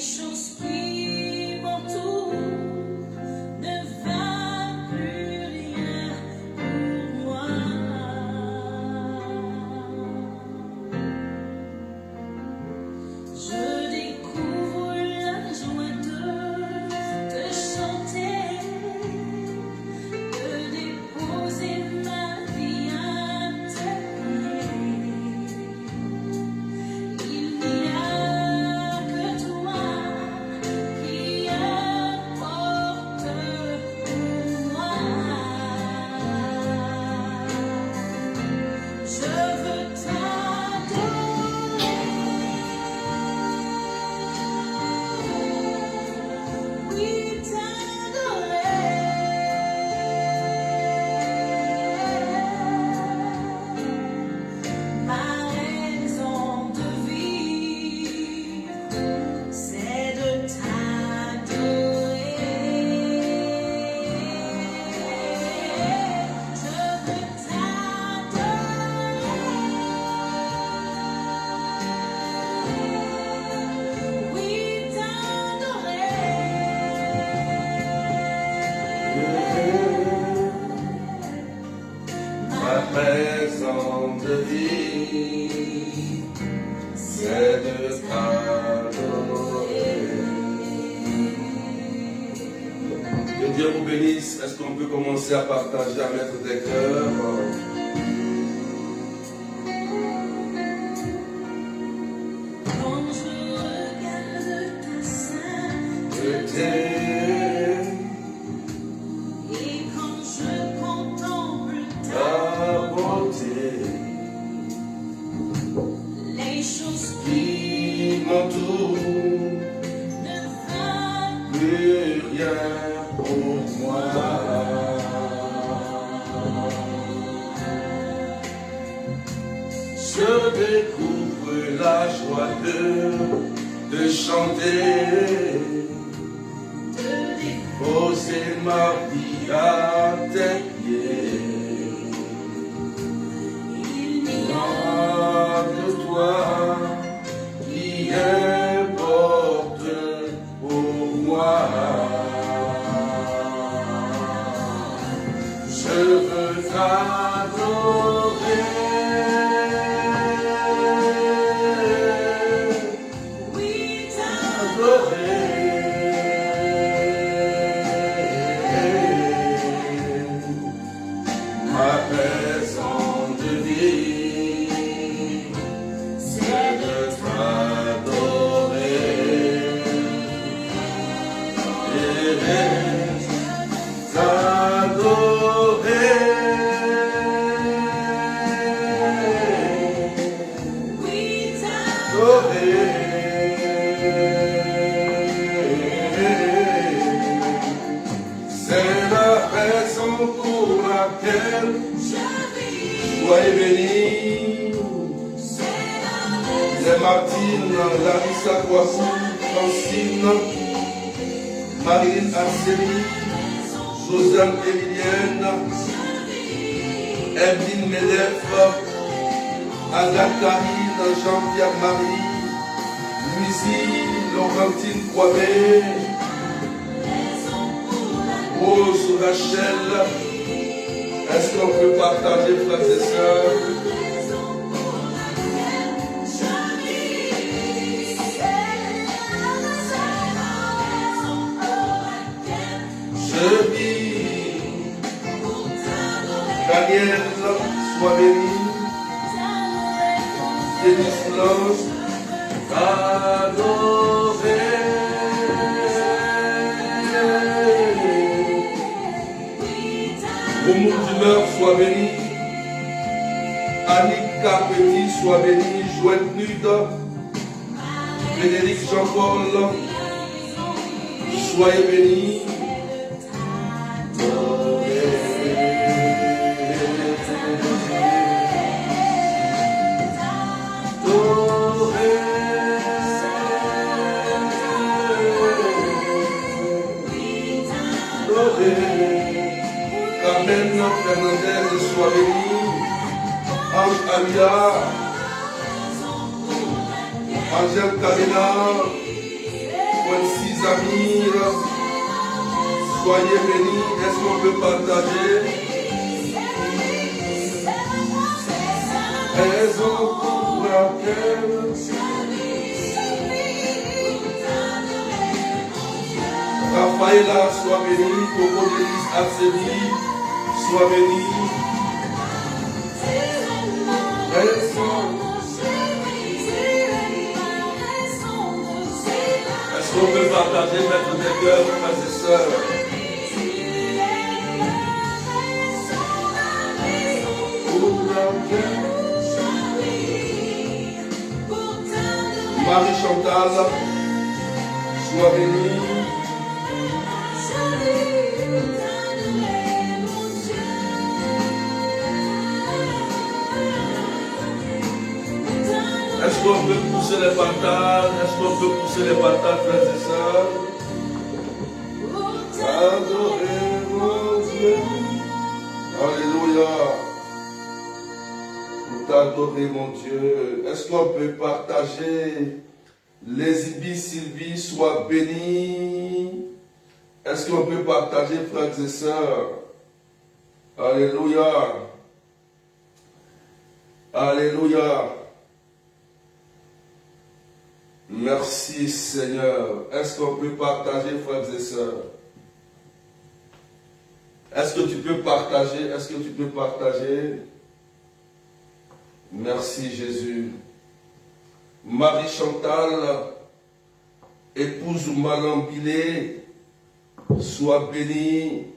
choses qui m'entourent ne valent plus rien pour moi. Je découvre la joie de chanter, de déposer ma vie à tes pieds. Il n'y a que toi qui importe pour moi. Je veux t'adorer, oui t'adorer. Ma raison de vivre, c'est de t'adorer. Je veux t'adorer, oui t'adorer. Ma raison de vie, c'est de t'adorer. Que Dieu vous bénisse. Est-ce qu'on peut commencer à partager, à mettre des cœurs? Quand je regarde ta sainteté et quand je contemple Ta bonté les choses qui m'entoure, ne valent plus rien pour moi. Je découvre la joie de chanter, de découvrir poser ma vie à tes pieds. il n'y a Ah, de toi qui importe pour moi. Je veux t'adorer, oui adorer. Ma raison de vie, c'est de t'adorer. oui C'est la raison pour laquelle je vis, soyez bénis. Les Martine, Larissa Kouakou, Francine, Marine Arceli, Josiane Emilienne, Evelyne Medef, Agathe Karine, Jean-Pierre Marie, Louisie, Laurentine Kwame, Rose Rachel. Est-ce qu'on peut partager, frères et sœurs? Je vis. Daniel, sois béni. Denis Blanche, adoré. Romain Dumeur, sois béni. Annick Petit, sois béni. Joël Nude, Frédéric Jean-Paul, soyez bénis. Carmen Fernandez, sois béni. Ange Alia, Angèle Karina, 1.6 amis, soyez bénis. Est-ce qu'on peut partager? Raison pour laquelle Raphaëla soit béni, Coco Denise Atseli soit béni. Est-ce qu'on peut partager, mettre des cœurs, frères et sœurs? Marie Chantal, sois bénie. Est-ce qu'on peut pousser les partages? Est-ce qu'on peut pousser les partages, frères et sœurs? Adorez mon Dieu. Alléluia. Pour t'adorer, mon Dieu. Est-ce qu'on peut partager? Les Ibis Sylvie soient bénis. Est-ce qu'on peut partager, frères et sœurs? Alléluia. Alléluia. Merci Seigneur. Est-ce qu'on peut partager, frères et sœurs? Est-ce que tu peux partager? Est-ce que tu peux partager? Merci Jésus. Marie Chantal, épouse Malambilé, sois bénie.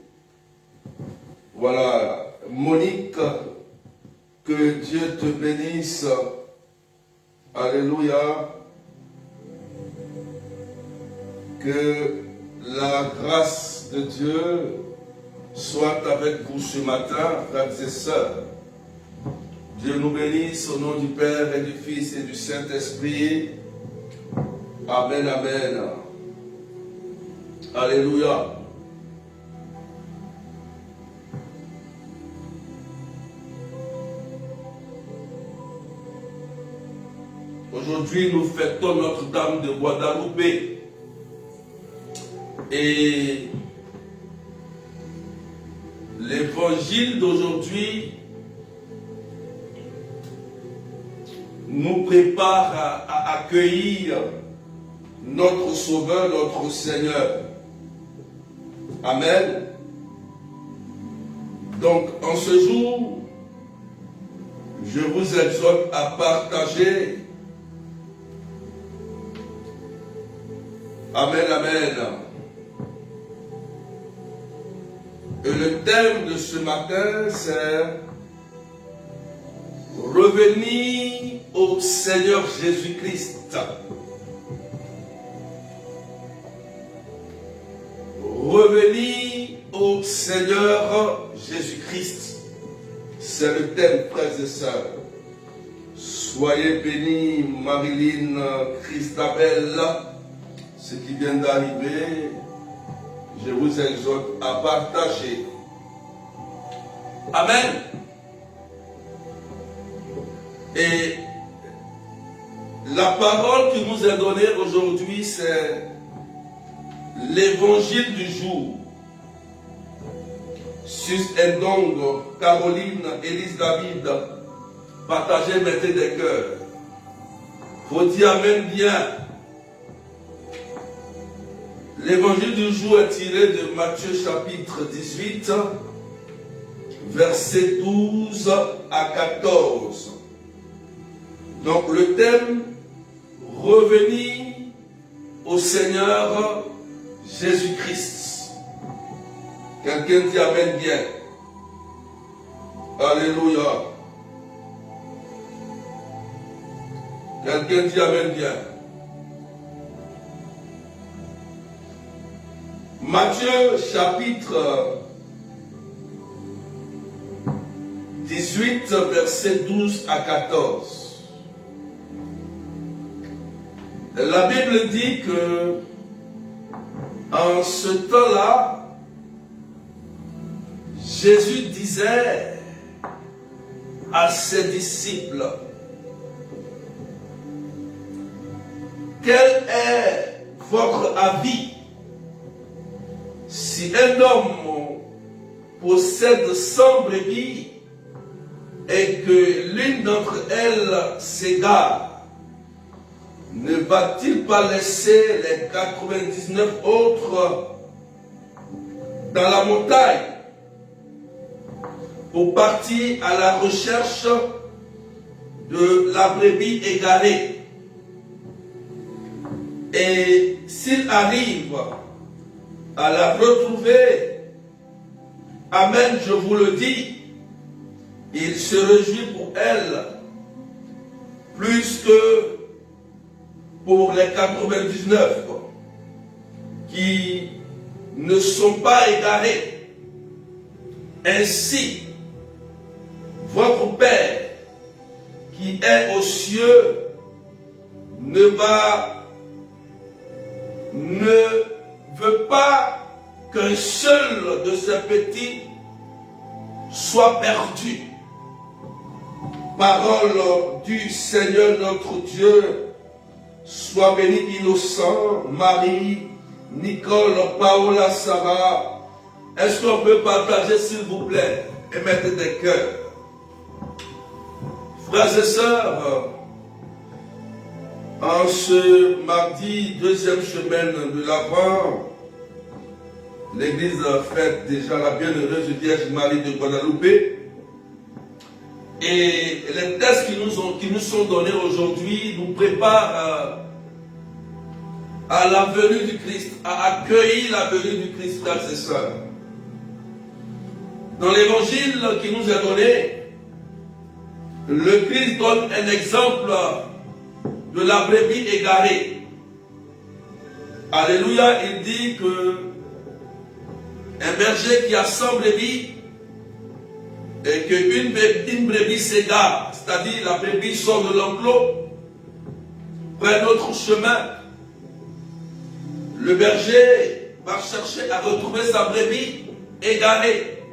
Voilà. Monique, que Dieu te bénisse. Alléluia. Que la grâce de Dieu soit avec vous ce matin, frères et sœurs. Dieu nous bénisse au nom du Père et du Fils et du Saint-Esprit. Amen, amen. Alléluia. Aujourd'hui, nous fêtons Notre-Dame de Guadalupe. Et l'évangile d'aujourd'hui nous prépare à accueillir notre Sauveur, notre Seigneur. Amen. Donc, en ce jour, je vous exhorte à partager. Amen, amen. Et le thème de ce matin, c'est revenir au Seigneur Jésus-Christ. Revenir au Seigneur Jésus-Christ. C'est le thème, frères et sœurs. Soyez bénis, Marilyn, Christabel, ce qui vient d'arriver. Je vous exhorte à partager. Amen. Et la parole qui nous est donnée aujourd'hui, c'est l'évangile du jour. Sus Endong, Caroline, Élise David, partagez, mettez des cœurs. Faut dire Amen bien. L'évangile du jour est tiré de Matthieu chapitre 18, versets 12 à 14. Donc le thème, revenir au Seigneur Jésus-Christ. Quelqu'un dit Amen bien. Alléluia. Quelqu'un dit Amen bien. Matthieu chapitre 18, versets 12 à 14. La Bible dit que en ce temps-là, Jésus disait à ses disciples, quelle est votre avis. Si un homme possède 100 brebis et que l'une d'entre elles s'égare, ne va-t-il pas laisser les 99 autres dans la montagne pour partir à la recherche de la brebis égarée? Et s'il arrive à la retrouver, amen, je vous le dis, il se réjouit pour elle plus que pour les 99 qui ne sont pas égarés. Ainsi, votre Père qui est aux cieux ne veut pas qu'un seul de ces petits soit perdu. Parole du Seigneur notre Dieu. Sois béni, Innocent, Marie, Nicole, Paola, Sarah. Est-ce qu'on peut partager, s'il vous plaît, et mettre des cœurs? Frères et sœurs, en ce mardi, deuxième semaine de l'Avent, l'Église fête déjà la bienheureuse Vierge Marie de Guadalupe. Et les textes qui nous sont donnés aujourd'hui nous préparent à la venue du Christ, à accueillir la venue du Christ, frères et sœurs. Dans l'évangile qui nous est donné, le Christ donne un exemple de la brebis égarée. Alléluia, il dit que un berger qui a 100 brebis et qu'une brebis s'égare, c'est-à-dire la brebis sort de l'enclos, prend un autre chemin. Le berger va chercher à retrouver sa brebis égarée.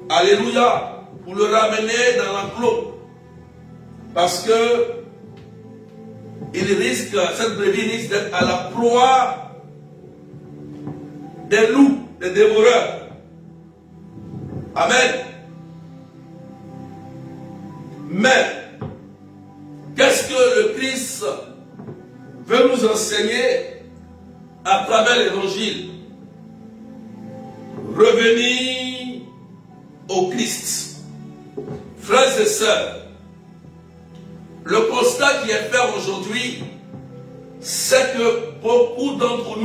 Alléluia, pour le ramener dans l'enclos. Parce que cette brebis risque d'être à la proie des loups, des dévoreurs. Amen. Mais, qu'est-ce que le Christ veut nous enseigner à travers l'évangile? Revenir au Christ. Frères et sœurs, le constat qui est fait aujourd'hui, c'est que beaucoup d'entre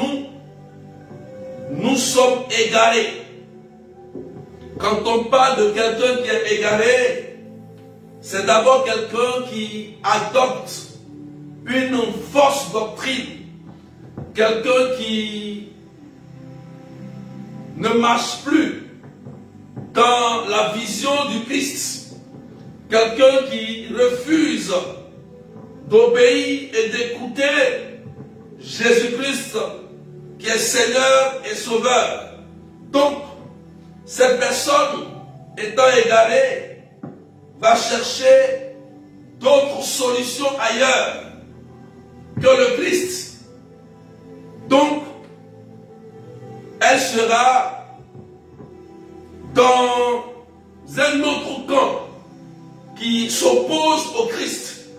nous sommes égarés. Quand on parle de quelqu'un qui est égaré, c'est d'abord quelqu'un qui adopte une fausse doctrine, quelqu'un qui ne marche plus dans la vision du Christ, quelqu'un qui refuse d'obéir et d'écouter Jésus-Christ qui est Seigneur et Sauveur. Donc, cette personne étant égarée va chercher d'autres solutions ailleurs que le Christ. Donc, elle sera dans un autre camp qui s'oppose au Christ.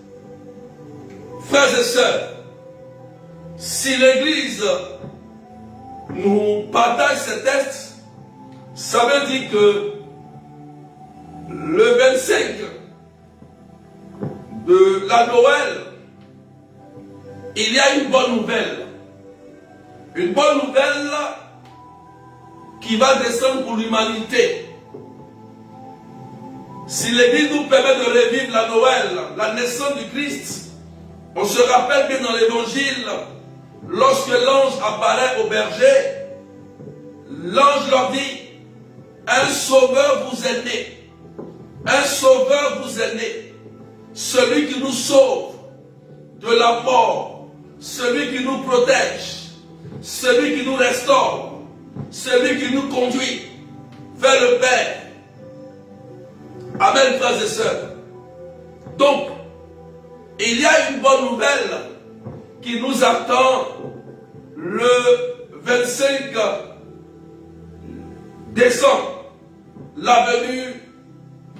Frères et sœurs, si l'Église nous partage ces textes, ça veut dire que le 25 de la Noël, il y a une bonne nouvelle. Une bonne nouvelle qui va descendre pour l'humanité. Si l'Église nous permet de revivre la Noël, la naissance du Christ, on se rappelle que dans l'Évangile, lorsque l'ange apparaît au berger, l'ange leur dit, un sauveur vous est né. Un sauveur vous est né. Celui qui nous sauve de la mort, celui qui nous protège, celui qui nous restaure, celui qui nous conduit vers le Père. Amen, frères et sœurs. Donc, il y a une bonne nouvelle qui nous attend le 25 décembre, la venue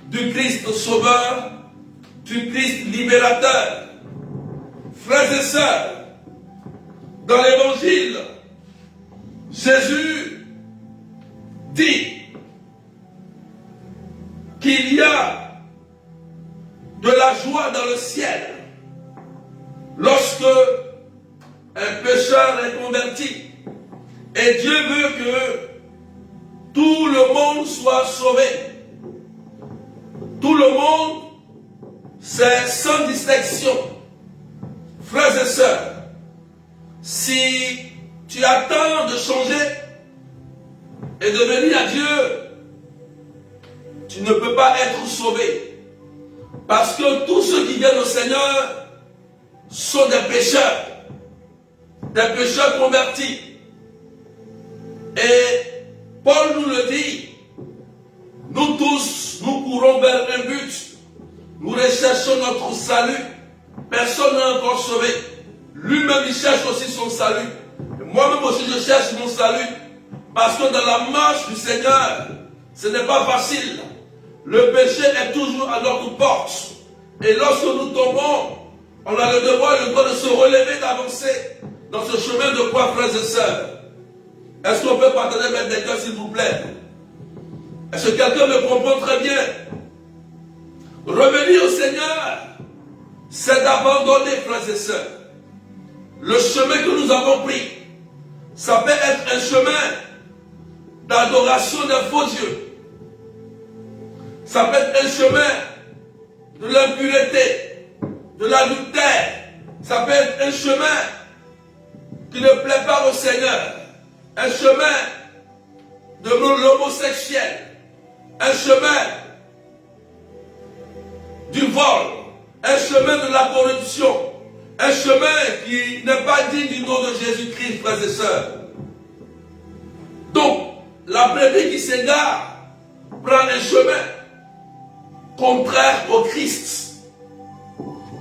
du Christ Sauveur, du Christ Libérateur. Frères et sœurs, dans l'Évangile, Jésus dit qu'il y a de la joie dans le ciel lorsque un pécheur est converti. Et Dieu veut que tout le monde soit sauvé. Tout le monde, c'est sans distinction. Frères et sœurs, si tu attends de changer et de venir à Dieu, tu ne peux pas être sauvé. Parce que tous ceux qui viennent au Seigneur sont des pécheurs convertis. Et Paul nous le dit, nous tous, nous courons vers un but. Nous recherchons notre salut. Personne n'est encore sauvé. Lui-même, il cherche aussi son salut. Moi-même aussi, je cherche mon salut. Parce que dans la marche du Seigneur, ce n'est pas facile. Le péché est toujours à notre porte. Et lorsque nous tombons, on a le devoir et le droit de se relever, d'avancer dans ce chemin de croix, frères et sœurs. Est-ce qu'on peut partager avec des cœurs, s'il vous plaît? Est-ce que quelqu'un me comprend très bien? Revenir au Seigneur, c'est d'abandonner, frères et sœurs. Le chemin que nous avons pris, ça peut être un chemin d'adoration d'un faux Dieu. Ça peut être un chemin de l'impureté, de l'adultère. Ça peut être un chemin qui ne plaît pas au Seigneur. Un chemin de l'homosexuel. Un chemin du vol. Un chemin de la corruption. Un chemin qui n'est pas digne du nom de Jésus-Christ, frères et sœurs. Donc, la brebis qui s'égare prend un chemin contraire au Christ.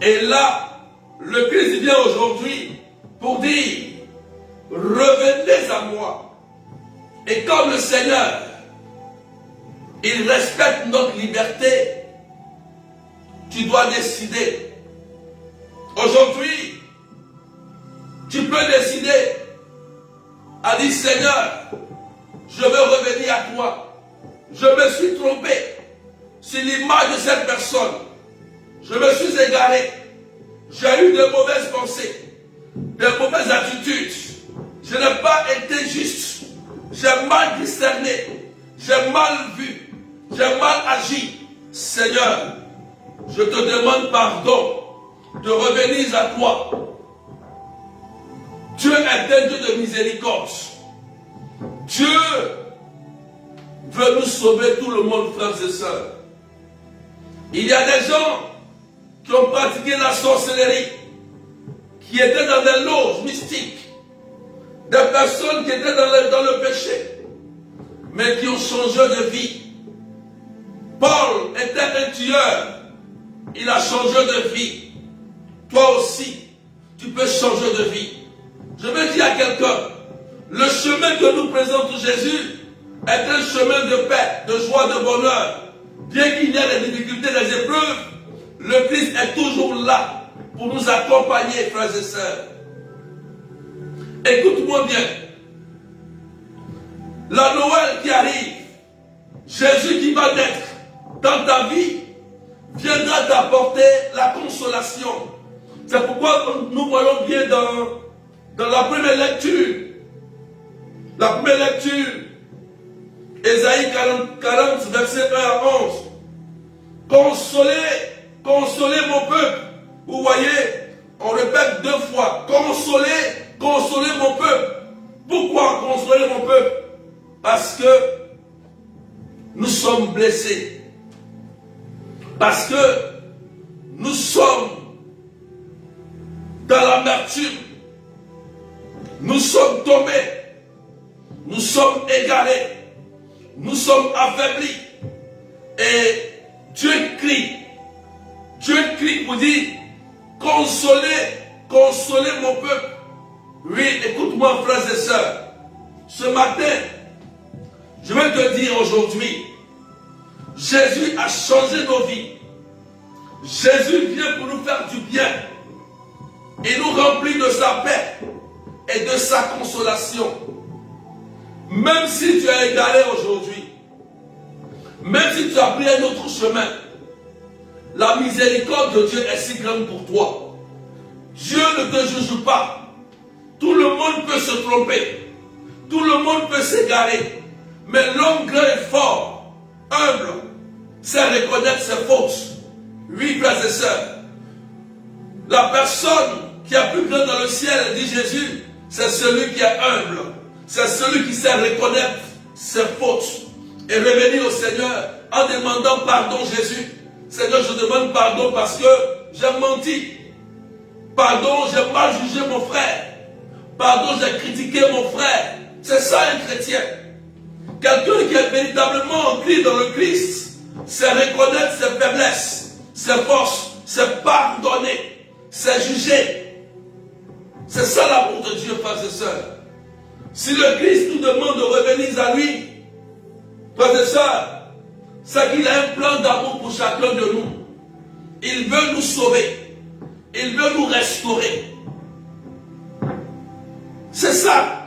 Et là, le Christ vient aujourd'hui pour dire, revenez à moi. Et comme le Seigneur, il respecte notre liberté, tu dois décider. Aujourd'hui, tu peux décider à dire, Seigneur, je veux revenir à toi. Je me suis trompé sur l'image de cette personne. Je me suis égaré. J'ai eu de mauvaises pensées, de mauvaises attitudes. Je n'ai pas été juste. J'ai mal discerné. J'ai mal vu. J'ai mal agi. Seigneur, je te demande pardon de revenir à toi. Dieu est un Dieu de miséricorde. Dieu veut nous sauver tout le monde, frères et sœurs. Il y a des gens qui ont pratiqué la sorcellerie, qui étaient dans des loges mystiques, des personnes qui étaient dans le péché, mais qui ont changé de vie. Paul était un tueur, il a changé de vie. Toi aussi, tu peux changer de vie. Je veux dire à quelqu'un, le chemin que nous présente Jésus est un chemin de paix, de joie, de bonheur. Bien qu'il y ait des difficultés, des épreuves, le Christ est toujours là pour nous accompagner, frères et sœurs. Écoute-moi bien. La Noël qui arrive, Jésus qui va naître dans ta vie, viendra t'apporter la consolation. C'est pourquoi nous voyons bien dans la première lecture. La première lecture, Ésaïe 40, verset 1 à 11. Consolez, consolez mon peuple. Vous voyez, on répète deux fois. Consolez, consolez mon peuple. Pourquoi consoler mon peuple? Parce que nous sommes blessés. Parce que nous sommes dans l'amertume. Nous sommes tombés. Nous sommes égarés. Nous sommes affaiblis. Et Dieu crie pour dire, consolez, consolez mon peuple. Oui, écoute-moi, frères et sœurs. Ce matin, je vais te dire aujourd'hui, Jésus a changé nos vies. Jésus vient pour nous faire du bien. Il nous remplit de sa paix et de sa consolation. Même si tu as égaré aujourd'hui, même si tu as pris un autre chemin, la miséricorde de Dieu est si grande pour toi. Dieu ne te juge pas. Tout le monde peut se tromper. Tout le monde peut s'égarer. Mais l'homme grand et fort, humble, sait reconnaître ses fautes. Oui, frères et sœurs. La personne qui est plus grande dans le ciel, dit Jésus, c'est celui qui est humble. C'est celui qui sait reconnaître ses fautes et revenir au Seigneur en demandant pardon, Jésus. Seigneur, je demande pardon parce que j'ai menti. Pardon, j'ai mal jugé mon frère. Pardon, j'ai critiqué mon frère. C'est ça un chrétien. Quelqu'un qui est véritablement ancré dans le Christ, c'est reconnaître ses faiblesses, ses forces, c'est pardonner, c'est juger. C'est ça l'amour de Dieu, frères et sœurs. Si le Christ nous demande de revenir à lui, frères et sœurs, c'est qu'il a un plan d'amour pour chacun de nous. Il veut nous sauver. Il veut nous restaurer. C'est ça.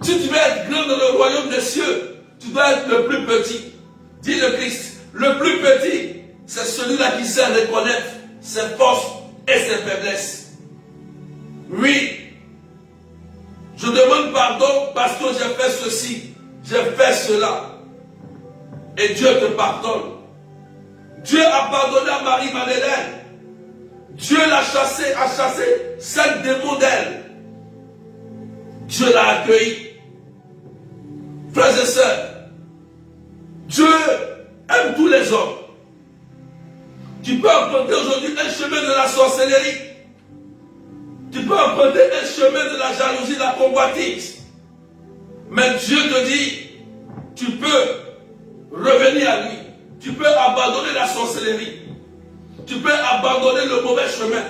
Si tu veux être grand dans le royaume des cieux, tu dois être le plus petit. Dit le Christ. Le plus petit, c'est celui-là qui sait reconnaître ses forces et ses faiblesses. Oui. Je demande pardon parce que j'ai fait ceci, j'ai fait cela. Et Dieu te pardonne. Dieu a pardonné à Marie-Madeleine. Dieu l'a chassé, a chassé 7 démons d'elle. Dieu l'a accueilli. Frères et sœurs, Dieu aime tous les hommes. Tu peux emprunter aujourd'hui un chemin de la sorcellerie. Tu peux emprunter un chemin de la jalousie, de la convoitise. Mais Dieu te dit, tu peux revenir à lui. Tu peux abandonner la sorcellerie. Tu peux abandonner le mauvais chemin.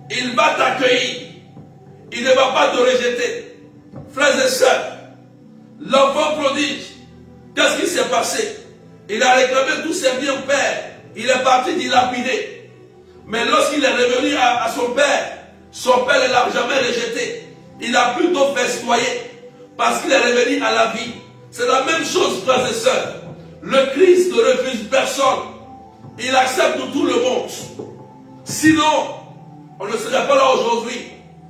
Il va t'accueillir. Il ne va pas te rejeter. Frères et sœurs, l'enfant prodige, qu'est-ce qui s'est passé? Il a réclamé tous ses biens au père. Il est parti dilapider. Mais lorsqu'il est revenu à son père ne l'a jamais rejeté. Il a plutôt festoyé parce qu'il est revenu à la vie. C'est la même chose, frères et sœurs. Le Christ ne refuse personne. Il accepte tout le monde. Sinon, on ne serait pas là aujourd'hui.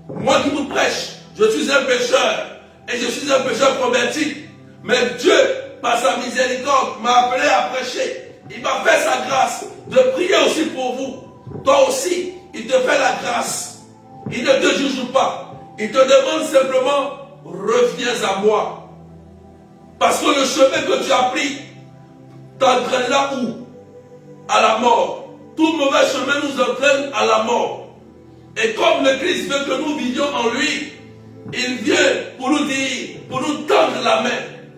Moi qui vous prêche, je suis un pécheur. Et je suis un pécheur converti. Mais Dieu, par sa miséricorde, m'a appelé à prêcher. Il m'a fait sa grâce de prier aussi pour vous. Toi aussi, il te fait la grâce. Il ne te juge pas. Il te demande simplement, reviens à moi. Parce que le chemin que tu as pris t'entraînera où? À la mort. Tout mauvais chemin nous entraîne à la mort. Et comme le Christ veut que nous vivions en lui, il vient pour nous dire, pour nous tendre la main.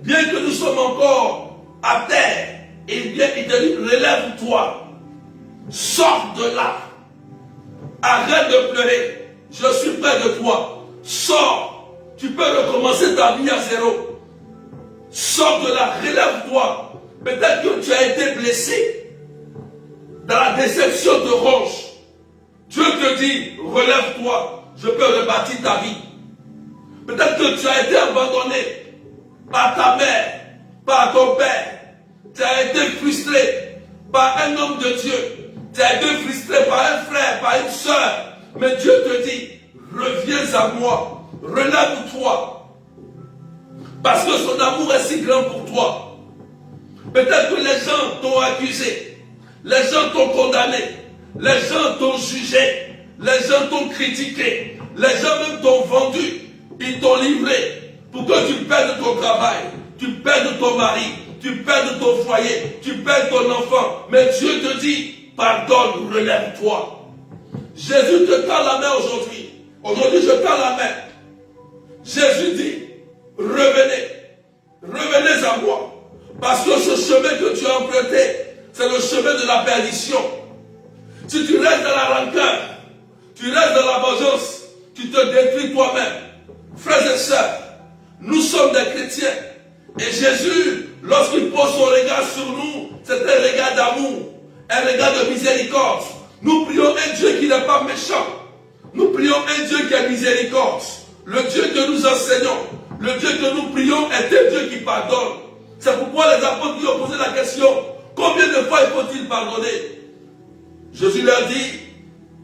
Bien que nous sommes encore à terre, il vient, il te dit, relève-toi. Sors de là. Arrête de pleurer. Je suis près de toi. Sors. Tu peux recommencer ta vie à zéro. Sors de là. Relève-toi. Peut-être que tu as été blessé. Dans la déception te ronge. Dieu te dit, relève-toi. Je peux rebâtir ta vie. Peut-être que tu as été abandonné par ta mère, par ton père. Tu as été frustré par un homme de Dieu. Tu as été frustré par un frère, par une soeur. Mais Dieu te dit, reviens à moi, relève-toi. Parce que son amour est si grand pour toi. Peut-être que les gens t'ont accusé, les gens t'ont condamné, les gens t'ont jugé, les gens t'ont critiqué, les gens même t'ont vendu, ils t'ont livré pour que tu perdes ton travail, tu perdes ton mari, tu perdes ton foyer, tu perdes ton enfant. Mais Dieu te dit, pardonne, relève-toi. Jésus te tend la main aujourd'hui. Aujourd'hui, je tends la main. Jésus dit, revenez. Revenez à moi. Parce que ce chemin que tu as emprunté, c'est le chemin de la perdition. Si tu restes dans la rancœur, tu restes dans la vengeance, tu tu te détruis toi-même. Frères et sœurs, nous sommes des chrétiens. Et Jésus, lorsqu'il pose son regard sur nous, c'est un regard d'amour, un regard de miséricorde. Nous prions un Dieu qui n'est pas méchant. Nous prions un Dieu qui est miséricorde. Le Dieu que nous enseignons, le Dieu que nous prions est un Dieu qui pardonne. C'est pourquoi les apôtres lui ont posé la question, combien de fois il faut-il pardonner? Jésus leur dit,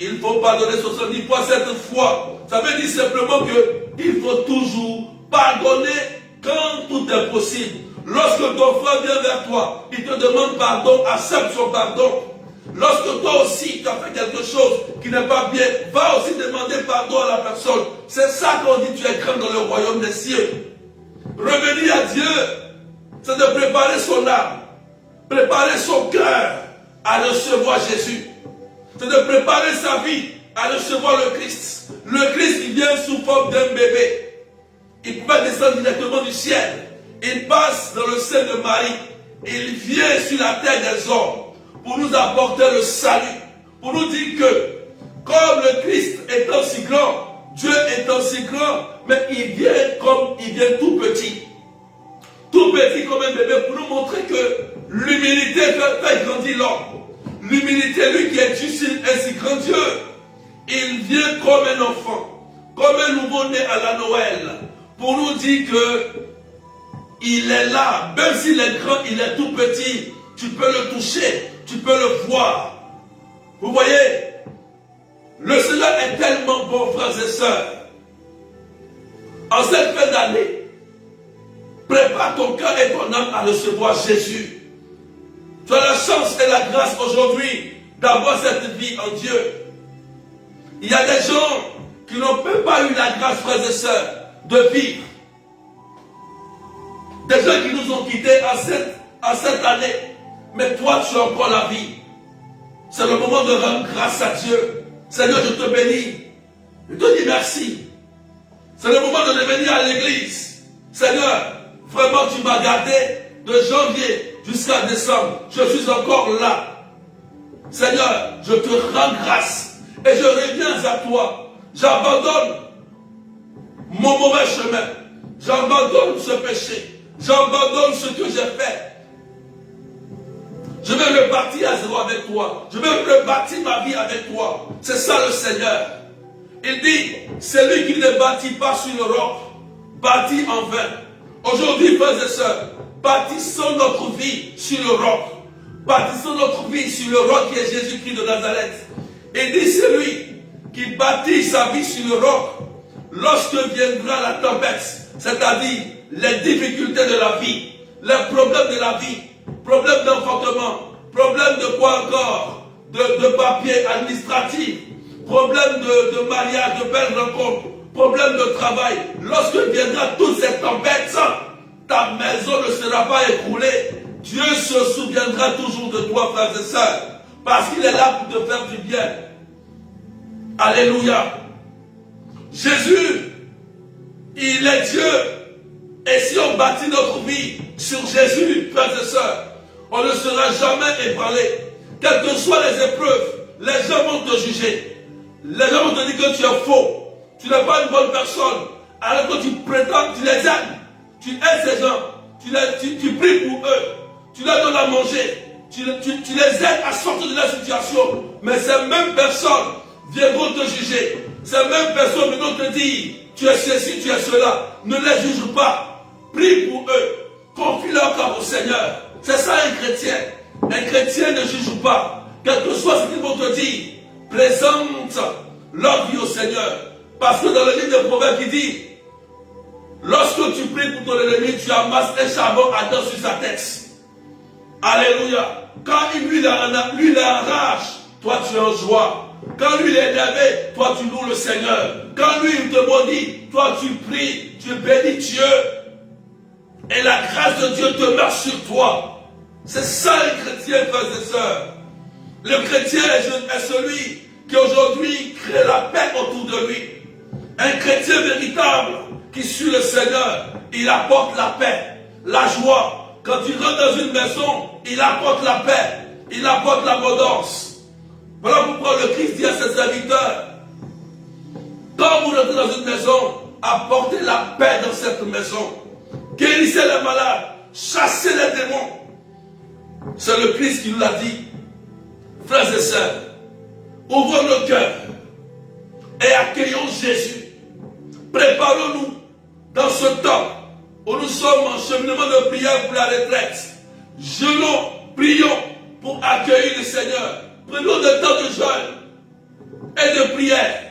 il faut pardonner 70 fois cette fois. Ça veut dire simplement qu'il faut toujours pardonner quand tout est possible. Lorsque ton frère vient vers toi, il te demande pardon, accepte son pardon. Lorsque toi aussi tu as fait quelque chose qui n'est pas bien, va aussi demander pardon à la personne. C'est ça qu'on dit tu es grand dans le royaume des cieux. Revenir à Dieu, c'est de préparer son âme, préparer son cœur à recevoir Jésus. C'est de préparer sa vie à recevoir le Christ. Le Christ qui vient sous forme d'un bébé. Il pouvait descendre directement du ciel. Il passe dans le sein de Marie. Il vient sur la terre des hommes pour nous apporter le salut. Pour nous dire que, comme le Christ est aussi grand, Dieu est aussi grand, mais il vient tout petit. Tout petit comme un bébé pour nous montrer que l'humilité fait grandir l'homme. L'humilité, lui qui est un si grand Dieu, il vient comme un enfant, comme un nouveau-né à la Noël, pour nous dire que il est là, même s'il est grand, il est tout petit, tu peux le toucher, tu peux le voir. Vous voyez, le Seigneur est tellement bon, frères et sœurs. En cette fin d'année, prépare ton cœur et ton âme à recevoir Jésus. Tu as la chance et la grâce aujourd'hui d'avoir cette vie en Dieu. Il y a des gens qui n'ont même pas eu la grâce, frères et sœurs, de vivre. Des gens qui nous ont quittés en cette année. Mais toi, tu as encore la vie. C'est le moment de rendre grâce à Dieu. Seigneur, je te bénis. Je te dis merci. C'est le moment de revenir à l'église. Seigneur, vraiment, tu m'as gardé de janvier jusqu'à décembre. Je suis encore là. Seigneur, je te rends grâce. Et je reviens à toi. J'abandonne mon mauvais chemin. J'abandonne ce péché. J'abandonne ce que j'ai fait. Je vais repartir à zéro avec toi. Je vais rebâtir ma vie avec toi. C'est ça le Seigneur. Il dit, celui qui ne bâtit pas sur le roc, bâtit en vain. Aujourd'hui, frères et sœurs, bâtissons notre vie sur le roc. Bâtissons notre vie sur le roc qui est Jésus-Christ de Nazareth. Il dit, celui qui bâtit sa vie sur le roc, lorsque viendra la tempête, c'est-à-dire les difficultés de la vie, les problèmes de la vie, problèmes d'enfantement, problèmes de quoi encore, de papier administratif, problèmes de mariage, de belles rencontres, problèmes de travail, lorsque viendra toute cette tempête, ta maison ne sera pas écroulée. Dieu se souviendra toujours de toi, frères et sœurs, parce qu'il est là pour te faire du bien. Alléluia. Jésus, il est Dieu. Et si on bâtit notre vie sur Jésus, frères et sœurs, on ne sera jamais ébranlé. Quelles que soient les épreuves, les gens vont te juger. Les gens vont te dire que tu es faux. Tu n'es pas une bonne personne. Alors que tu prétends, tu les aimes. Tu aides ces gens. Tu pries pour eux. Tu leur donnes à manger. Tu les aides à sortir de la situation. Mais ces mêmes personnes viendront te juger. Ces mêmes personnes viendront te dire, tu es ceci, tu es cela. Ne les juge pas. Prie pour eux. Confie leur corps au Seigneur. C'est ça un chrétien. Un chrétien ne juge pas. Quel que soit ce qu'ils vont te dire, présente leur vie au Seigneur. Parce que dans le livre de Proverbes, il dit, lorsque tu pries pour ton ennemi, tu amasses un charbon ardent sur sa tête. Alléluia. Quand lui il est en rage, toi tu es en joie. Quand lui il est énervé, toi tu loues le Seigneur. Quand lui il te maudit, toi tu pries, tu bénis Dieu. Et la grâce de Dieu demeure sur toi. C'est ça le chrétien, frères et sœurs. Le chrétien est celui qui aujourd'hui crée la paix autour de lui. Un chrétien véritable qui suit le Seigneur, il apporte la paix, la joie. Quand tu rentres dans une maison, il apporte la paix, il apporte l'abondance. Voilà pourquoi le Christ dit à ses serviteurs, quand vous rentrez entrez dans une maison, apportez la paix dans cette maison. Guérissez les malades, chassez les démons. C'est le Christ qui nous l'a dit. Frères et sœurs, ouvrons nos cœurs et accueillons Jésus. Préparons-nous dans ce temps où nous sommes en cheminement de prière pour la retraite. Jeûnons, prions pour accueillir le Seigneur. Prenons des temps de jeûne et de prière.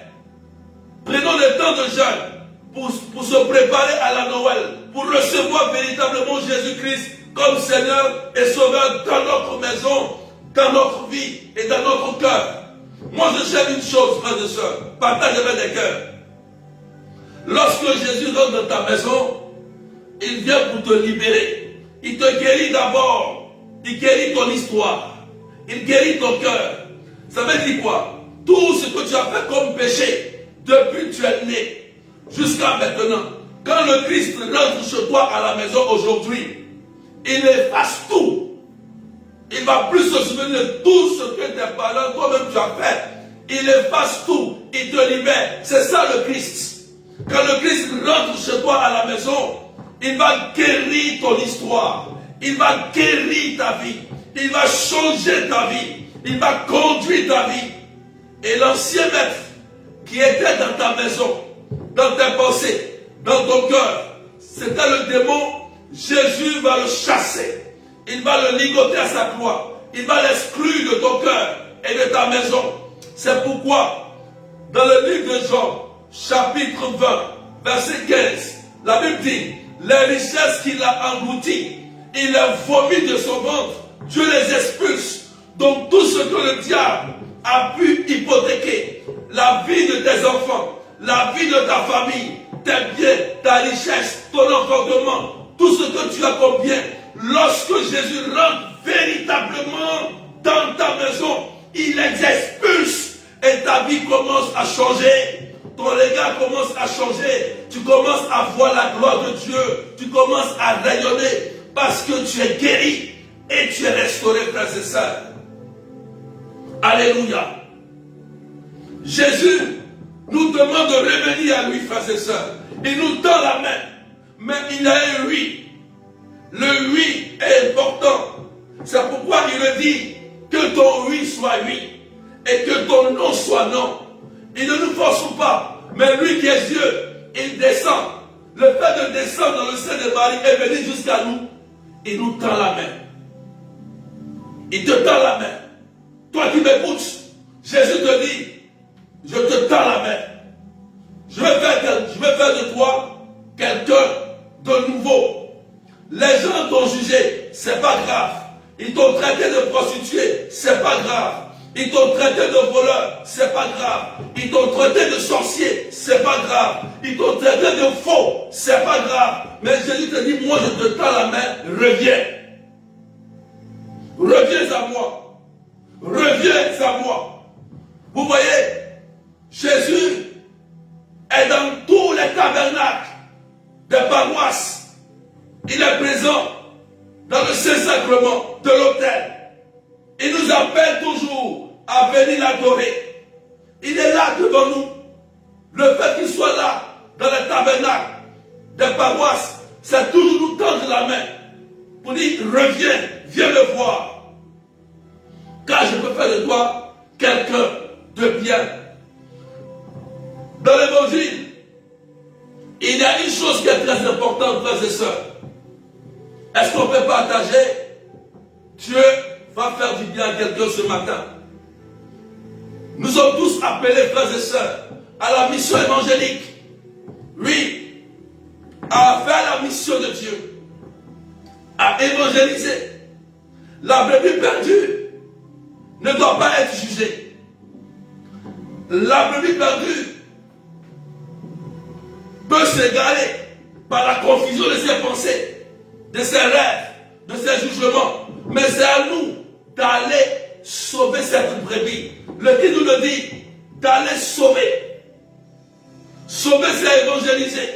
Prenons des temps de jeûne pour se préparer à la Noël, pour recevoir véritablement Jésus-Christ comme Seigneur et Sauveur dans notre maison, dans notre vie et dans notre cœur. Moi je sais une chose, frères et sœurs, partagez avec les cœurs. Lorsque Jésus rentre dans ta maison, il vient pour te libérer. Il te guérit d'abord. Il guérit ton histoire. Il guérit ton cœur. Ça veut dire quoi? Tout ce que tu as fait comme péché depuis que tu es né jusqu'à maintenant. Quand le Christ rentre chez toi à la maison aujourd'hui, il efface tout. Il ne va plus se souvenir de tout ce que tes parents, toi-même tu as fait. Il efface tout. Il te libère. C'est ça le Christ. Quand le Christ rentre chez toi à la maison, il va guérir ton histoire. Il va guérir ta vie. Il va changer ta vie. Il va conduire ta vie. Et l'ancien maître qui était dans ta maison, dans tes pensées, dans ton cœur, c'était le démon. Jésus va le chasser. Il va le ligoter à sa croix. Il va l'exclure de ton cœur et de ta maison. C'est pourquoi, dans le livre de Jean, chapitre 20, verset 15, la Bible dit, les richesses qu'il a englouties, il les vomit de son ventre, Dieu les expulse. Donc tout ce que le diable a pu hypothéquer, la vie de tes enfants, la vie de ta famille, tes biens, ta richesse, ton encordement, tout ce que tu as comme bien, lorsque Jésus rentre véritablement dans ta maison, il les expulse et ta vie commence à changer. Ton regard commence à changer. Tu commences à voir la gloire de Dieu. Tu commences à rayonner parce que tu es guéri et tu es restauré, frères et sœurs. Alléluia. Jésus nous demande de revenir à lui, frères et sœurs. Il nous tend la main. Mais il y a un oui. Le oui est important. C'est pourquoi il me dit que ton oui soit oui et que ton non soit non. Il ne nous force pas, mais lui qui est Dieu, il descend. Le fait de descendre dans le sein de Marie est venu jusqu'à nous. Il nous tend la main. Il te tend la main. Toi qui m'écoutes, Jésus te dit, je te tends la main. Je vais faire de toi quelqu'un de nouveau. Les gens t'ont jugé, c'est pas grave. Ils t'ont traité de prostituée, c'est pas grave. Ils t'ont traité de voleur, c'est pas grave. Ils t'ont traité de sorcier, c'est pas grave. Ils t'ont traité de faux, c'est pas grave. Mais Jésus te dit, moi je te tends la main, reviens. Reviens à moi. Reviens à moi. Vous voyez, Jésus est dans tous les tabernacles des paroisses. Il est présent dans le Saint-Sacrement de l'autel. Il nous appelle toujours à venir l'adorer. Il est là devant nous. Le fait qu'il soit là, dans les tabernacles des paroisses, c'est toujours nous tendre la main pour dire, reviens, viens me voir. Car je peux faire de toi quelqu'un de bien. Dans l'évangile, il y a une chose qui est très importante, frères et sœurs. Est-ce qu'on peut partager? Dieu va faire du bien à quelqu'un ce matin. Nous sommes tous appelés, frères et sœurs, à la mission évangélique. Oui, à faire la mission de Dieu, à évangéliser. La brebis perdue ne doit pas être jugée. La brebis perdue peut s'égarer par la confusion de ses pensées, de ses rêves, de ses jugements. Mais c'est à nous d'aller sauver cette brebis. Le Christ nous le dit, d'aller sauver. Sauver, c'est évangéliser.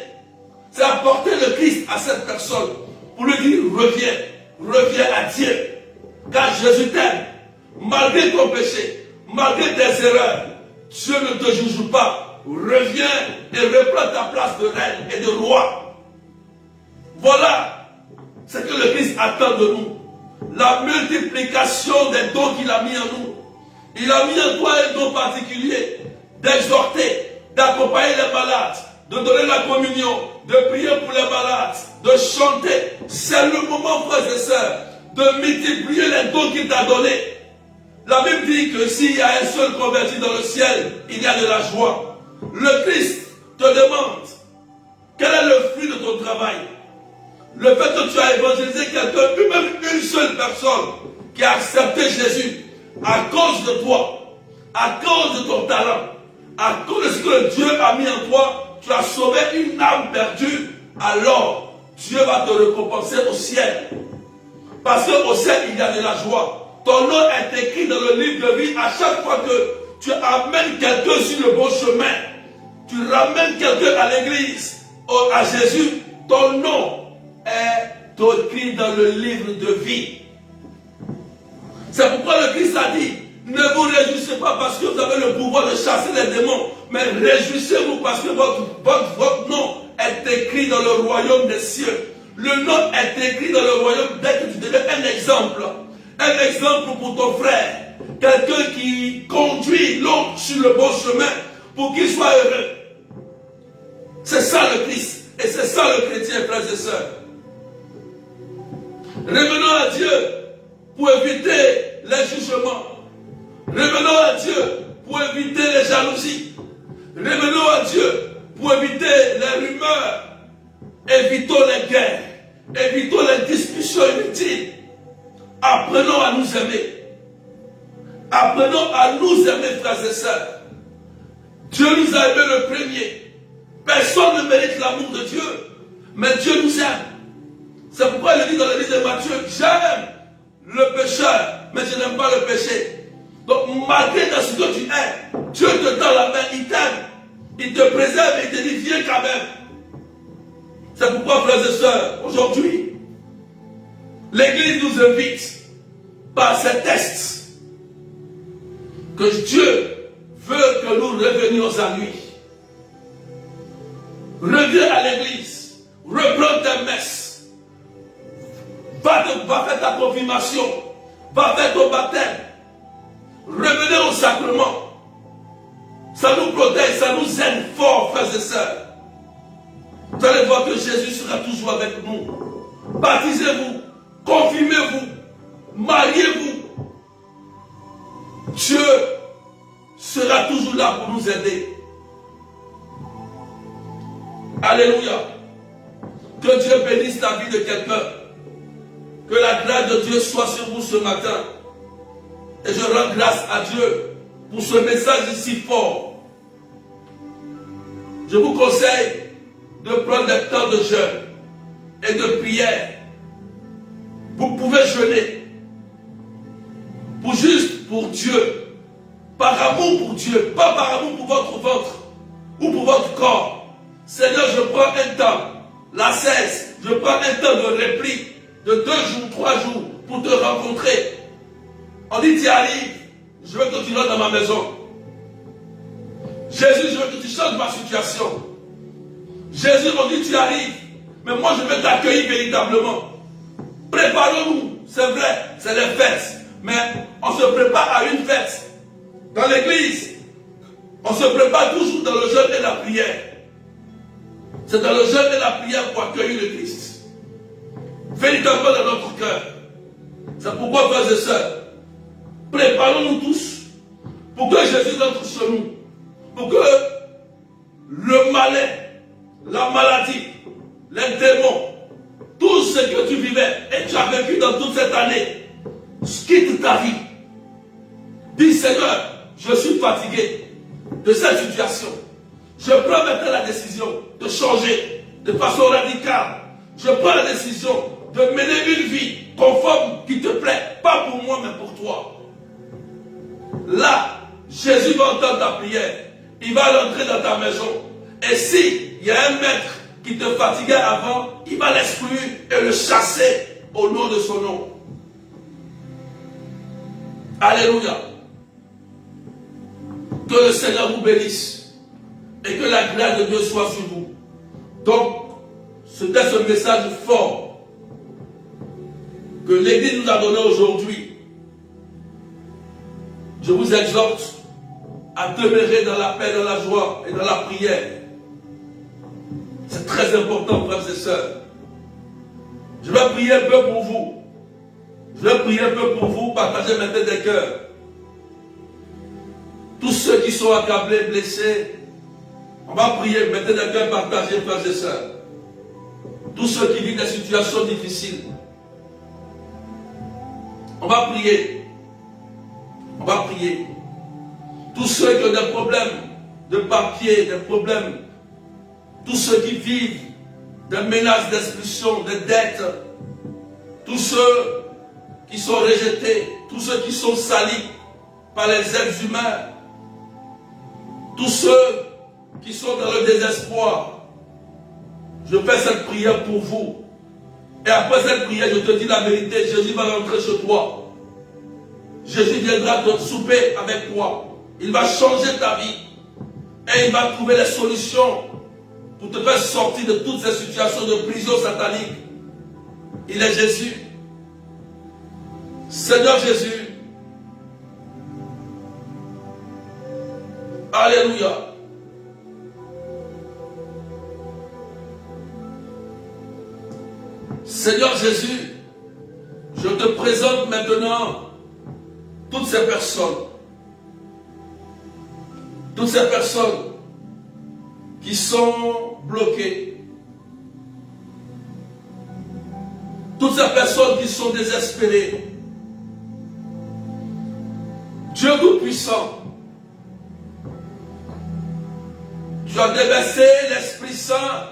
C'est apporter le Christ à cette personne pour lui dire, reviens, reviens à Dieu. Car Jésus t'aime. Malgré ton péché, malgré tes erreurs, Dieu ne te juge pas. reviens et reprends ta place de reine et de roi. Voilà ce que le Christ attend de nous. La multiplication des dons qu'il a mis en nous. Il a mis en toi un don particulier d'exhorter, d'accompagner les malades, de donner la communion, de prier pour les malades, de chanter. C'est le moment, frères et sœurs, de multiplier les dons qu'il t'a donnés. La Bible dit que s'il y a un seul converti dans le ciel, il y a de la joie. Le Christ te demande quel est le fruit de ton travail. Le fait que tu as évangélisé quelqu'un, même une seule personne qui a accepté Jésus à cause de toi, à cause de ton talent, à cause de ce que Dieu a mis en toi, tu as sauvé une âme perdue, alors Dieu va te récompenser au ciel. Parce qu'au ciel, il y a de la joie. Ton nom est écrit dans le livre de vie à chaque fois que tu amènes quelqu'un sur le bon chemin. Tu ramènes quelqu'un à l'église, à Jésus, ton nom est écrit dans le livre de vie. C'est pourquoi le Christ a dit, ne vous réjouissez pas parce que vous avez le pouvoir de chasser les démons, mais réjouissez-vous parce que votre nom est écrit dans le royaume des cieux. Le nom est écrit dans le royaume dès que tu deviens un exemple. Un exemple pour ton frère. Quelqu'un qui conduit l'autre sur le bon chemin pour qu'il soit heureux. C'est ça le Christ. Et c'est ça le chrétien, frères et sœurs. Revenons à Dieu pour éviter les jugements. Revenons à Dieu pour éviter les jalousies. Revenons à Dieu pour éviter les rumeurs. Évitons les guerres. Évitons les discussions inutiles. Apprenons à nous aimer. Apprenons à nous aimer, frères et sœurs. Dieu nous a aimés le premier. Personne ne mérite l'amour de Dieu. Mais Dieu nous aime. C'est pourquoi il dit dans l'église de Matthieu, j'aime le pécheur, mais je n'aime pas le péché. Donc malgré dans ce que tu es, Dieu te tend la main, il t'aime. Il te préserve et il te dit, viens quand même. C'est pourquoi, frères et sœurs, aujourd'hui, l'Église nous invite par ces tests que Dieu veut que nous revenions à lui. Reviens à l'Église, reprends tes messes, va faire ta confirmation, va faire ton baptême, revenez au sacrement. Ça nous protège, ça nous aide fort, frères et sœurs. Vous allez voir que Jésus sera toujours avec nous. Baptisez-vous, confirmez-vous, mariez-vous. Dieu sera toujours là pour nous aider. Alléluia. Que Dieu bénisse la vie de quelqu'un. Que la grâce de Dieu soit sur vous ce matin. Et je rends grâce à Dieu pour ce message si fort. Je vous conseille de prendre des temps de jeûne et de prière. Vous pouvez jeûner pour Dieu, par amour pour Dieu, pas par amour pour votre ventre ou pour votre corps. Seigneur, je prends un temps, la 16, je prends un temps de répit de 2 jours, 3 jours pour te rencontrer. On dit, tu arrives, je veux que tu rentres dans ma maison. Jésus, je veux que tu changes ma situation. Jésus, on dit, tu arrives, mais moi je veux t'accueillir véritablement. Préparons-nous, c'est vrai, c'est les fêtes, mais on se prépare à une fête. Dans l'église, on se prépare toujours dans le jeûne et la prière. C'est dans le jeûne et la prière pour accueillir le Christ. Véritablement dans notre cœur. C'est pourquoi, frères et sœurs, préparons-nous tous pour que Jésus entre sur nous. Pour que le malin, la maladie, les démons, tout ce que tu vivais et tu as vécu dans toute cette année, quitte ta vie. Dis, Seigneur, je suis fatigué de cette situation. Je prends maintenant la décision de changer de façon radicale. Je prends la décision de mener une vie conforme qui te plaît, pas pour moi mais pour toi. Là, Jésus va entendre ta prière. Il va rentrer dans ta maison. Et si il y a un maître qui te fatiguait avant, il va l'exclure et le chasser au nom de son nom. Alléluia. Que le Seigneur vous bénisse. la grâce de Dieu soit sur vous. Donc, c'était ce message fort que l'Église nous a donné aujourd'hui. Je vous exhorte à demeurer dans la paix, dans la joie et dans la prière. C'est très important, frères et sœurs. Je vais prier un peu pour vous. Je vais prier un peu pour vous, partager maintenant des cœurs. Tous ceux qui sont accablés, blessés, on va prier, mettez des cœurs partagés, frères et sœurs. Tous ceux qui vivent des situations difficiles, on va prier. On va prier. Tous ceux qui ont des problèmes de papier, des problèmes, tous ceux qui vivent des menaces d'expulsion, des dettes, tous ceux qui sont rejetés, tous ceux qui sont salis par les êtres humains, tous ceux qui sont dans le désespoir, je fais cette prière pour vous. Et après cette prière, je te dis la vérité, Jésus va rentrer chez toi. Jésus viendra te souper avec toi. Il va changer ta vie. Et il va trouver les solutions pour te faire sortir de toutes ces situations de prison satanique. Il est Jésus. Seigneur Jésus. Alléluia. Seigneur Jésus, je te présente maintenant toutes ces personnes. Toutes ces personnes qui sont bloquées. Toutes ces personnes qui sont désespérées. Dieu Tout-Puissant, tu as déversé l'Esprit Saint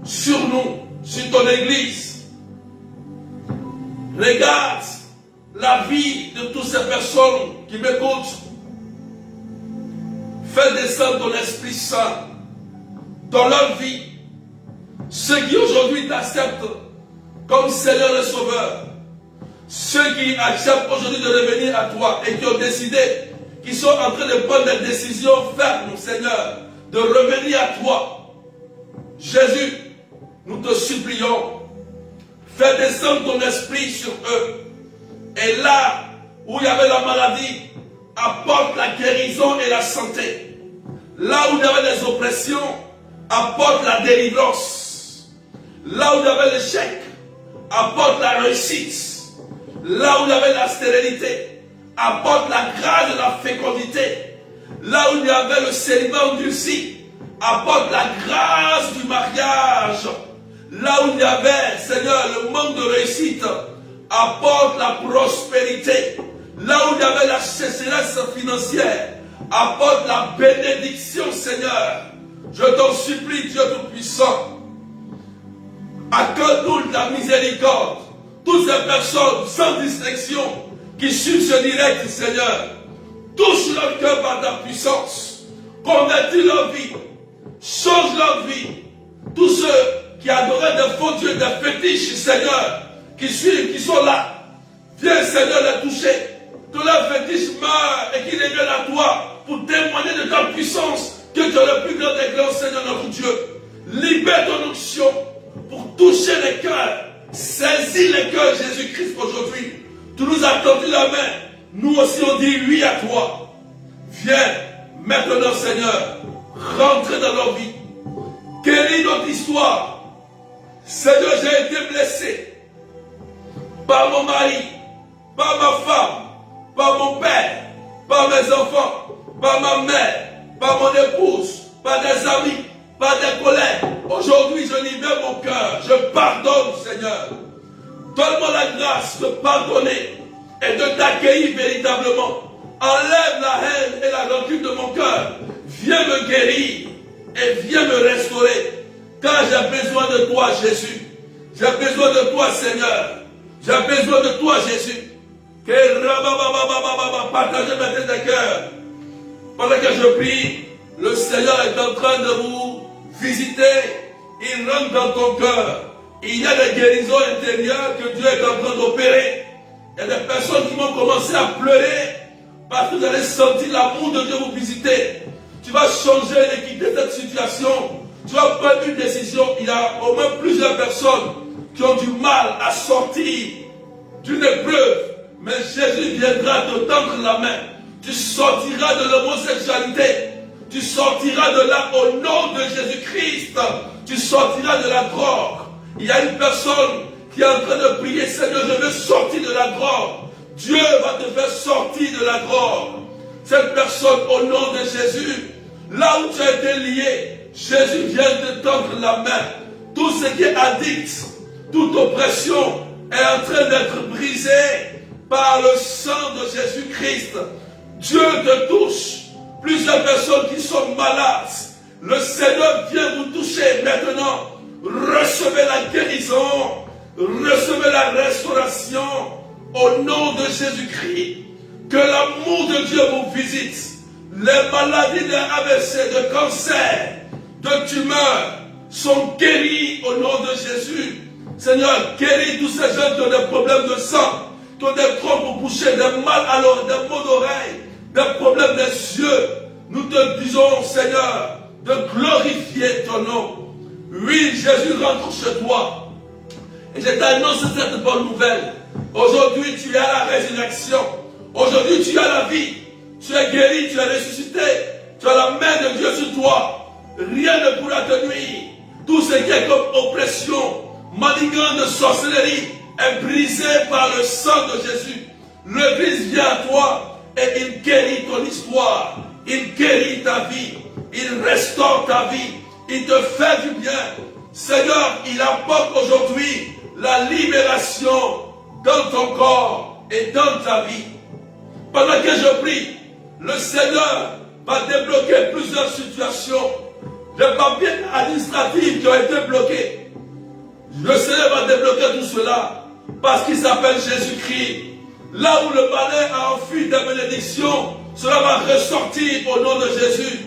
sur nous, sur ton Église. Regarde la vie de toutes ces personnes qui m'écoutent. Fais descendre ton Esprit Saint dans leur vie. Ceux qui aujourd'hui t'acceptent comme Seigneur et Sauveur. Ceux qui acceptent aujourd'hui de revenir à toi et qui ont décidé, qui sont en train de prendre des décisions fermes, Seigneur, de revenir à toi. Jésus, nous te supplions, fais descendre ton esprit sur eux. Et là où il y avait la maladie, apporte la guérison et la santé. Là où il y avait des oppressions, apporte la délivrance. Là où il y avait l'échec, apporte la réussite. Là où il y avait la stérilité, apporte la grâce de la fécondité. Là où il y avait le célibat endurci, apporte la grâce du mariage. Là où il y avait, Seigneur, le manque de réussite, apporte la prospérité. Là où il y avait la sécheresse financière, apporte la bénédiction, Seigneur. Je t'en supplie, Dieu Tout-Puissant. Accorde-nous la miséricorde. Toutes ces personnes sans distinction qui suivent ce direct, Seigneur, touche leur cœur par ta puissance. Convertis leur vie. Change leur vie. Tous ceux qui adoraient des faux dieux, des fétiches, Seigneur, qui suivent, qui sont là. Viens, Seigneur, les toucher. Que leurs fétiches meurent et qu'ils reviennent à toi pour témoigner de ta puissance, que tu es le plus grand des grands, Seigneur notre Dieu. Libère ton onction pour toucher les cœurs. Saisis les cœurs, Jésus-Christ, aujourd'hui. Tu nous as tendu la main. Nous aussi, on dit oui à toi. Viens, maintenant, Seigneur, rentre dans nos vies. Guéris notre histoire. Seigneur, j'ai été blessé par mon mari, par ma femme, par mon père, par mes enfants, par ma mère, par mon épouse, par des amis, par des collègues. Aujourd'hui, je libère mon cœur. Je pardonne, Seigneur. Donne-moi la grâce de pardonner et de t'accueillir véritablement. Enlève la haine et la rancune de mon cœur. Viens me guérir et viens me restaurer. Car j'ai besoin de toi, Jésus. J'ai besoin de toi, Seigneur. J'ai besoin de toi, Jésus. Partagez maintenant des cœurs. Pendant que je prie, le Seigneur est en train de vous visiter. Il rentre dans ton cœur. Il y a des guérisons intérieures que Dieu est en train d'opérer. Il y a des personnes qui vont commencer à pleurer parce que vous allez sentir l'amour de Dieu vous visiter. tu vas changer et quitter cette situation. Tu vas prendre une décision. Il y a au moins plusieurs personnes qui ont du mal à sortir d'une épreuve. Mais Jésus viendra te tendre la main. Tu sortiras de l'homosexualité. Tu sortiras de là au nom de Jésus-Christ. Tu sortiras de la drogue. Il y a une personne qui est en train de prier, Seigneur, je veux sortir de la drogue. Dieu va te faire sortir de la drogue. Cette personne, au nom de Jésus, là où tu as été lié, Jésus vient te tendre la main. Tout ce qui est addict, toute oppression est en train d'être brisé par le sang de Jésus-Christ. Dieu te touche. Plusieurs personnes qui sont malades, le Seigneur vient vous toucher maintenant. Recevez la guérison, recevez la restauration au nom de Jésus-Christ. Que l'amour de Dieu vous visite. Les maladies de AVC, de cancer, de tumeurs sont guéries au nom de Jésus. Seigneur, guéris tous ces gens qui ont des problèmes de sang, qui ont des trompes bouchées, des mal à l'oreille, des maux d'oreille, des problèmes des yeux. Nous te disons, Seigneur, de glorifier ton nom. Oui, Jésus rentre chez toi. Et je t'annonce cette bonne nouvelle. Aujourd'hui, tu as la résurrection. Aujourd'hui, tu as la vie. Tu es guéri, tu es ressuscité. Tu as la main de Dieu sur toi. Rien ne pourra te nuire. Tout ce qui est comme oppression, manigance de sorcellerie est brisé par le sang de Jésus. Le Christ vient à toi et il guérit ton histoire. Il guérit ta vie. Il restaure ta vie. Il te fait du bien. Seigneur, il apporte aujourd'hui la libération dans ton corps et dans ta vie. Pendant que je prie, le Seigneur va débloquer plusieurs situations. Les papiers administratifs qui ont été bloqués. Le Seigneur va débloquer tout cela parce qu'il s'appelle Jésus-Christ. Là où le malin a enfui des bénédictions, cela va ressortir au nom de Jésus.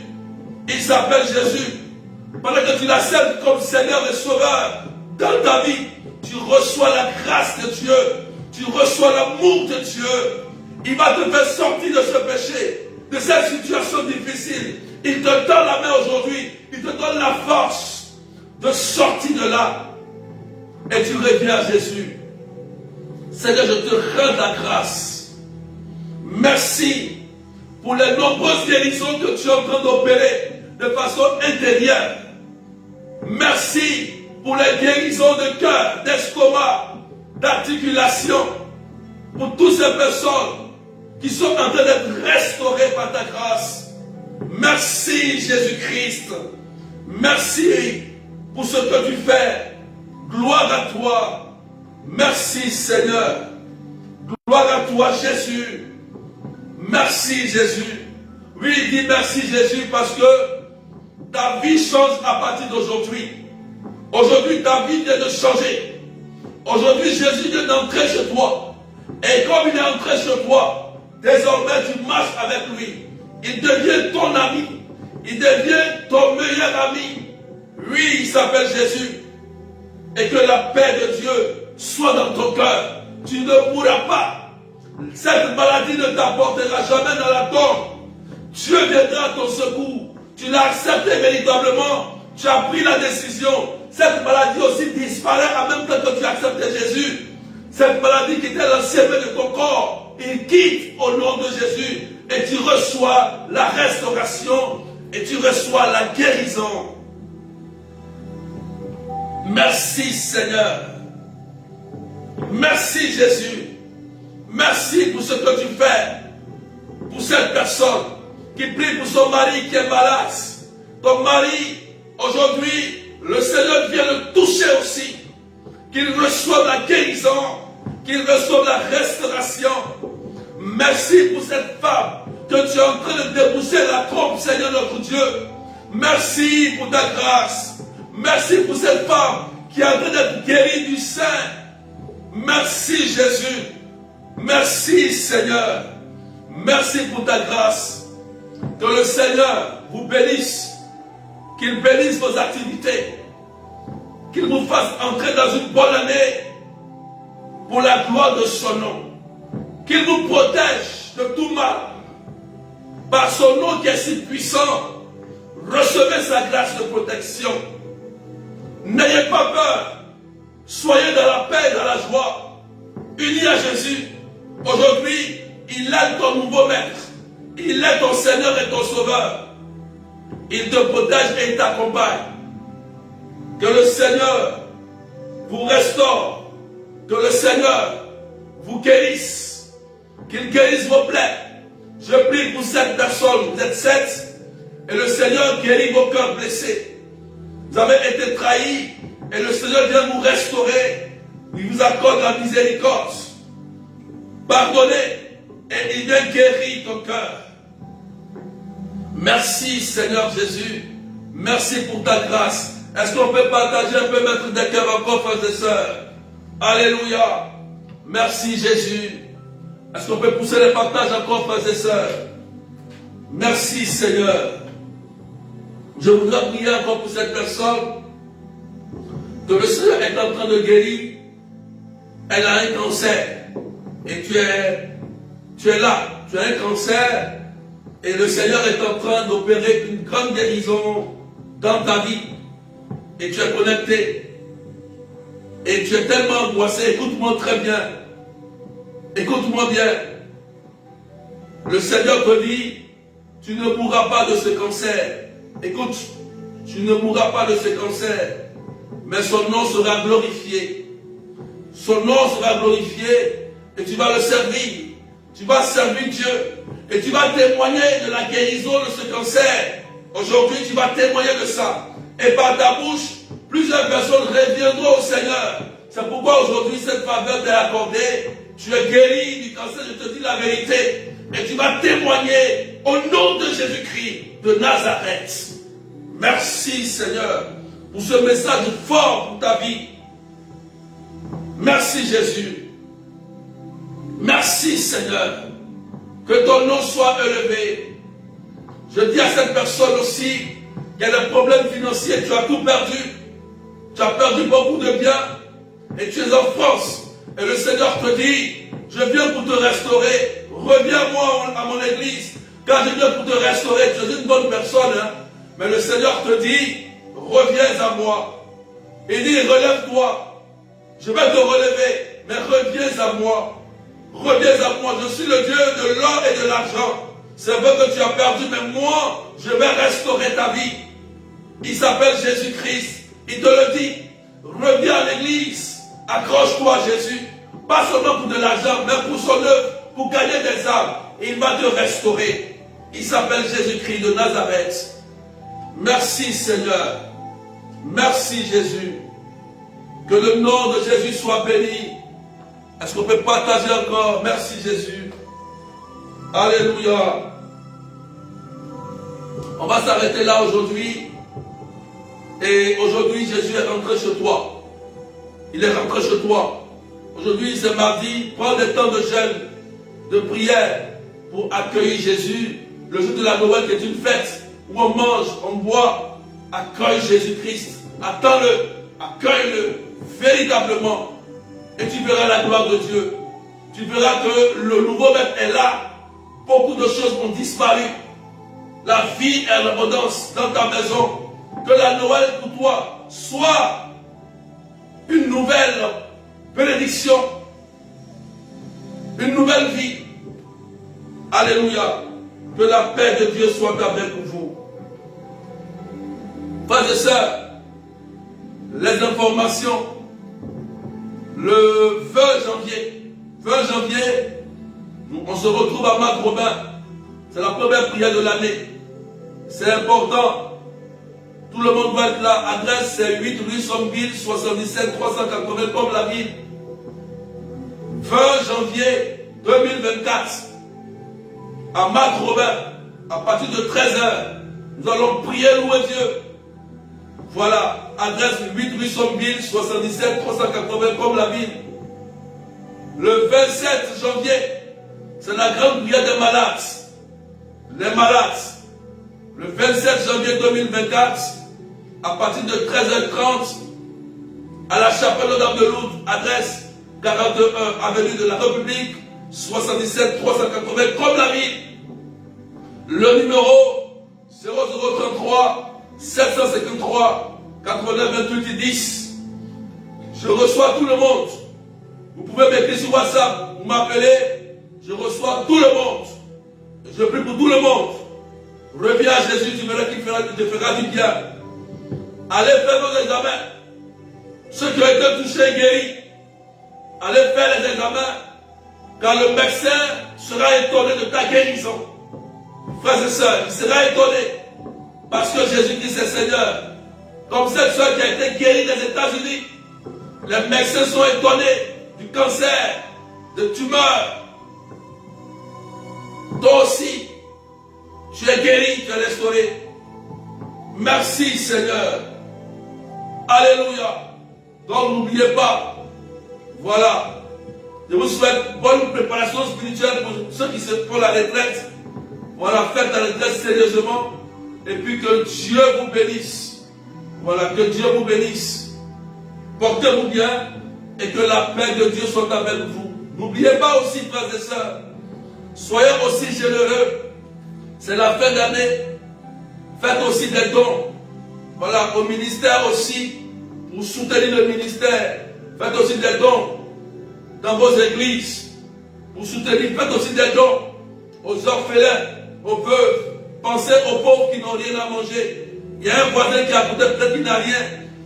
Il s'appelle Jésus. Pendant que tu l'acceptes comme Seigneur et Sauveur dans ta vie, tu reçois la grâce de Dieu. Tu reçois l'amour de Dieu. Il va te faire sortir de ce péché, de cette situation difficile. Il te donne la main aujourd'hui. Il te donne la force de sortir de là. Et tu reviens à Jésus. Seigneur, je te rends la grâce. Merci pour les nombreuses guérisons que tu es en train d'opérer de façon intérieure. Merci pour les guérisons de cœur, d'estomac, d'articulation. Pour toutes ces personnes qui sont en train d'être restaurées par ta grâce. Merci Jésus-Christ. Merci pour ce que tu fais. Gloire à toi. Merci Seigneur. Gloire à toi Jésus. Merci Jésus. Oui, dis merci Jésus parce que ta vie change à partir d'aujourd'hui. Aujourd'hui, ta vie vient de changer. Aujourd'hui, Jésus vient d'entrer chez toi. Et comme il est entré chez toi, désormais tu marches avec lui. Il devient ton ami. Il devient ton meilleur ami. Oui, il s'appelle Jésus. Et que la paix de Dieu soit dans ton cœur. Tu ne pourras pas. Cette maladie ne t'apportera jamais dans la tombe. Dieu viendra à ton secours. Tu l'as accepté véritablement. Tu as pris la décision. Cette maladie aussi disparaît en même temps que tu acceptes Jésus. Cette maladie qui était l'enseignement de ton corps, il quitte au nom de Jésus. Et tu reçois la restauration. Et tu reçois la guérison. Merci Seigneur. Merci Jésus. Merci pour ce que tu fais. Pour cette personne qui prie pour son mari qui est malade. Ton mari, aujourd'hui, le Seigneur vient le toucher aussi. Qu'il reçoive la guérison. Qu'il reçoive la restauration. Merci pour cette femme que tu es en train de dépousser la trompe, Seigneur notre Dieu. Merci pour ta grâce. Merci pour cette femme qui est en train d'être guérie du sein. Merci Jésus. Merci Seigneur. Merci pour ta grâce. Que le Seigneur vous bénisse. Qu'il bénisse vos activités. Qu'il vous fasse entrer dans une bonne année pour la gloire de son nom. Qu'il vous protège de tout mal. Par son nom qui est si puissant, Recevez sa grâce de protection. N'ayez pas peur. Soyez dans la paix et dans la joie. Unis à Jésus. Aujourd'hui, il est ton nouveau maître. Il est ton Seigneur et ton Sauveur. Il te protège et il t'accompagne. Que le Seigneur vous restaure. Que le Seigneur vous guérisse. Qu'il guérisse vos plaies. Je prie pour cette personne. Vous êtes 7. Et le Seigneur guérit vos cœurs blessés. Vous avez été trahis. Et le Seigneur vient vous restaurer. Il vous accorde la miséricorde. Pardonnez. Et il vient guérir ton cœur. Merci Seigneur Jésus. Merci pour ta grâce. Est-ce qu'on peut partager un peu, mettre des cœurs encore, frères et sœurs? Alléluia. Merci Jésus. Est-ce qu'on peut pousser les partages encore, frères et sœurs? Merci Seigneur. Je voudrais prier encore pour cette personne que le Seigneur est en train de guérir. Elle a un cancer. Et tu es là. Tu as un cancer. Et le Seigneur est en train d'opérer une grande guérison dans ta vie. Et tu es connecté. Et tu es tellement angoissé. Écoute-moi très bien. Écoute-moi bien. Le Seigneur te dit, tu ne mourras pas de ce cancer. Écoute, tu ne mourras pas de ce cancer. Mais son nom sera glorifié. Son nom sera glorifié. Et tu vas le servir. Tu vas servir Dieu. Et tu vas témoigner de la guérison de ce cancer. Aujourd'hui, tu vas témoigner de ça. Et par ta bouche, plusieurs personnes reviendront au Seigneur. C'est pourquoi aujourd'hui, cette faveur t'est accordée. Tu es guéri du cancer, je te dis la vérité. Et tu vas témoigner au nom de Jésus-Christ de Nazareth. Merci Seigneur pour ce message fort pour ta vie. Merci Jésus. Merci Seigneur. Que ton nom soit élevé. Je dis à cette personne aussi, il y a des problèmes financiers, tu as tout perdu. Tu as perdu beaucoup de biens. Et tu es en France. Et le Seigneur te dit, je viens pour te restaurer. Reviens-moi à mon église. Car je viens pour te restaurer. Tu es une bonne personne. Hein? Mais le Seigneur te dit, reviens à moi. Il dit, relève-toi. Je vais te relever. Mais reviens à moi. Reviens à moi, je suis le Dieu de l'or et de l'argent. C'est vrai que tu as perdu, mais moi, je vais restaurer ta vie. Il s'appelle Jésus-Christ. Il te le dit. Reviens à l'église. Accroche-toi à Jésus. Pas seulement pour de l'argent, mais pour son œuvre, pour gagner des âmes. Et il va te restaurer. Il s'appelle Jésus-Christ de Nazareth. Merci Seigneur. Merci Jésus. Que le nom de Jésus soit béni. Est-ce qu'on peut partager encore? Merci Jésus. Alléluia. On va s'arrêter là aujourd'hui. Et aujourd'hui, Jésus est rentré chez toi. Il est rentré chez toi. Aujourd'hui, c'est mardi. Prends des temps de jeûne, de prière pour accueillir Jésus. Le jour de la Noël qui est une fête où on mange, on boit. Accueille Jésus-Christ. Attends-le. Accueille-le véritablement. Et tu verras la gloire de Dieu. Tu verras que le nouveau maître est là. Beaucoup de choses ont disparu. La vie est en abondance dans ta maison. Que la Noël pour toi soit une nouvelle bénédiction. Une nouvelle vie. Alléluia. Que la paix de Dieu soit avec vous. Frères et sœurs, les informations. Le 20 janvier, on se retrouve à Marc-Robin. C'est la première prière de l'année. C'est important. Tout le monde va être là. Adresse, c'est 8 rue Sommeville, 77 380 comme la ville. 20 janvier 2024. À Marc-Robin, à partir de 13h, nous allons prier, louer Dieu. Voilà, adresse 8 rue Sommeville, 77 380 comme la ville. Le 27 janvier, c'est la grande prière des malades. Les malades. Le 27 janvier 2024, à partir de 13h30, à la chapelle Notre-Dame de Lourdes, adresse 41 avenue de la République, 77 380 comme la ville. Le numéro 0033 753 89 28 10. Je reçois tout le monde. Vous pouvez m'écrire sur WhatsApp, vous m'appelez, je reçois tout le monde. Je prie pour tout le monde. Reviens à Jésus, tu verras qu'il te fera du bien. Allez faire vos examens. Ceux qui ont été touchés et guéris, allez faire les examens, car le médecin sera étonné de ta guérison. Frères et sœurs, il sera étonné, parce que Jésus-Christ est Seigneur. Comme cette soeur qui a été guérie des États-Unis, les médecins sont étonnés du cancer, de tumeurs. Toi aussi, tu es guéri, tu es restauré. Merci Seigneur. Alléluia. Donc n'oubliez pas, voilà, je vous souhaite bonne préparation spirituelle pour ceux qui se font la retraite. Voilà, faites la retraite sérieusement. Et puis que Dieu vous bénisse. Voilà, que Dieu vous bénisse. Portez-vous bien et que la paix de Dieu soit avec vous. N'oubliez pas aussi, frères et sœurs, soyez aussi généreux. C'est la fin d'année. Faites aussi des dons. Voilà, au ministère aussi, pour soutenir le ministère. Faites aussi des dons dans vos églises. Pour soutenir, faites aussi des dons aux orphelins, aux veuves. Pensez aux pauvres qui n'ont rien à manger. Il y a un voisin qui a peut-être qui n'a rien.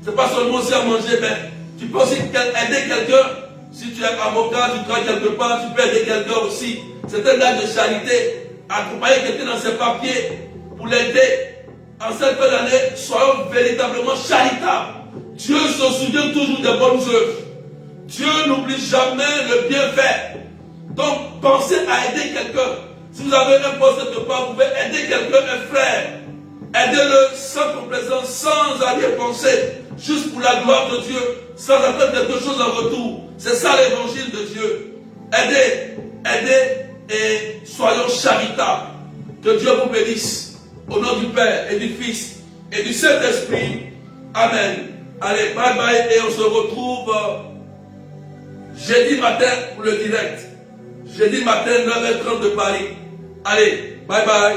Ce n'est pas seulement aussi à manger, mais tu peux aussi aider quelqu'un. Si tu es avocat, tu travailles quelque part, tu peux aider quelqu'un aussi. C'est un acte de charité. Accompagner quelqu'un dans ses papiers pour l'aider. En cette fin d'année, soyons véritablement charitables. Dieu se souvient toujours des bonnes œuvres. Dieu n'oublie jamais le bienfait. Donc, pensez à aider quelqu'un. Si vous avez un poste de part, vous pouvez aider quelqu'un, un frère. Aidez-le sans complaisance, sans arrière-pensée, juste pour la gloire de Dieu, sans attendre quelque chose en retour. C'est ça l'évangile de Dieu. Aidez et soyons charitables. Que Dieu vous bénisse. Au nom du Père et du Fils et du Saint-Esprit. Amen. Allez, bye bye et on se retrouve jeudi matin pour le direct. Jeudi matin, 9h30 de Paris. Allez, bye bye.